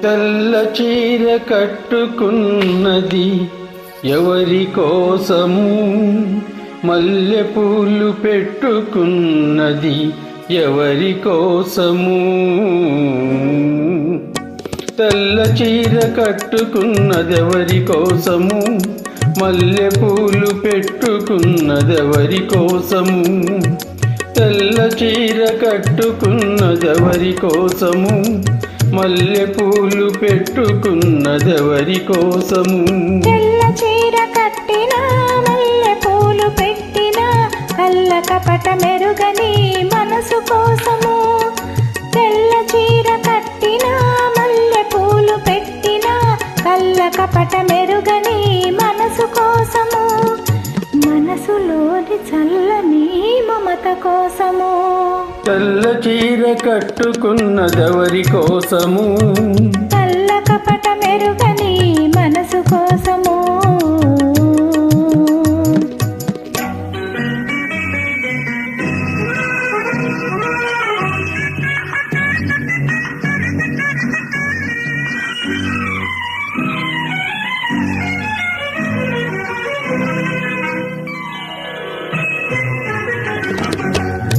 తెల్ల చీర కట్టుకున్నది ఎవరి కోసము, మల్లె పూలు పెట్టుకున్నది ఎవరి కోసము. తెల్ల చీర కట్టుకున్నదెవరి కోసము, మల్లె పూలు పెట్టుకున్నదెవరి కోసము. తెల్ల చీర కట్టుకున్నదెవరి కోసము, మల్లె పూలు పెట్టుకున్నదెవరి కోసము. తెల్ల చీర కట్టినా మల్లె పూలు పెట్టినా కళ్ళ కపట మెరుగని మనసు కోసము. తెల్ల చీర కట్టినా మల్లె పూలు పెట్టినా కళ్ళ కపట మెరుగని మనసు కోసము. మనసులోని చల్లని మమత కోసము. తెల్ల చీర కట్టుకున్నదెవరి కోసము, కళ్ళ కపట మెరుగని మనసు కోసము.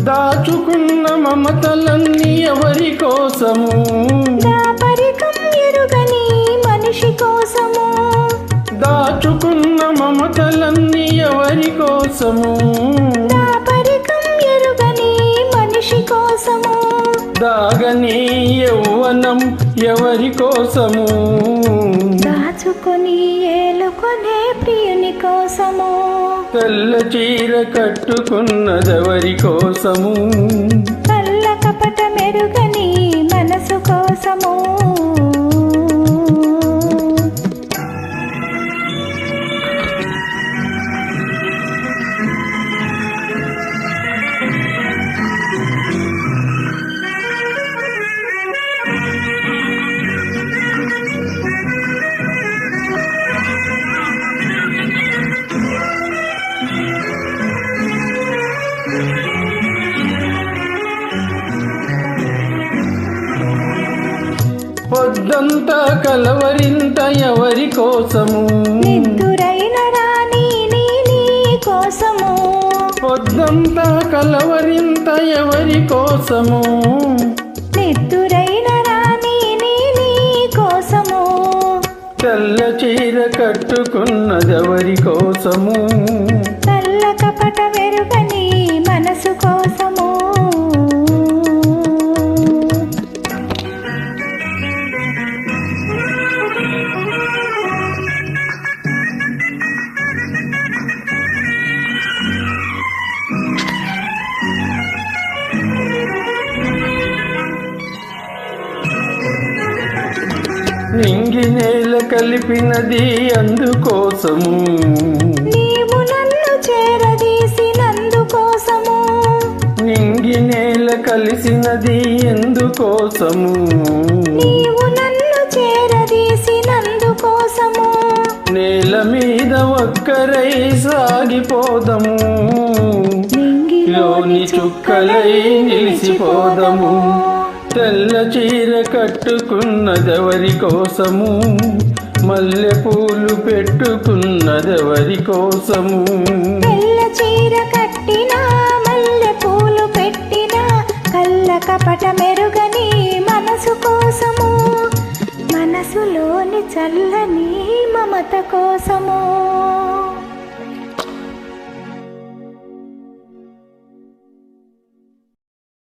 దాచుకున్న మమతలన్నీ ఎవరి కోసము, దాపరికం ఎరుగని మనిషి కోసము. దాచుకున్న మమతలన్నీ ఎవరి కోసము, దాపరికం ఎరుగని మనిషి కోసము. దాగని యౌవనం ఎవరి కోసము, దాచుకొని ఏలుకొనే ప్రియుని కోసము. తెల్ల చీర కట్టుకున్నదెవరి కోసము, కళ్ళ కపట మెరుగని మనసు కోసము. పొద్దంతా కలవరింత ఎవరి కోసము, నిద్దురైన రాణి నీ కోసము. పొద్దంతా కలవరింత ఎవరి కోసము, నిద్దురైన రాణి నీ కోసము. తెల్ల చీర కట్టుకున్నదెవరి కోసము, కళ్ళ కపట మెరుగని మనసు కోసము. నింగి నేల కలిపినది అందుకోసము, నీవు నన్ను చేరదీసినందుకోసము. నింగి నేల కలిసినది ఎందుకోసము, నీవు నన్ను చేరదీసినందుకోసము. నేల మీద ఒక్కరై సాగిపోదము, లోని చుక్కలై నిలిచిపోదము. తెల్ల చీర కట్టుకున్నదెవరి కోసము, మల్లె పూలు పెట్టుకున్నదెవరి కోసము. తెల్ల చీర కట్టినా మల్లె పూలు పెట్టినా కళ్ళ కపట మెరుగని మనసు కోసము. మనసులోని చల్లని మమత కోసము.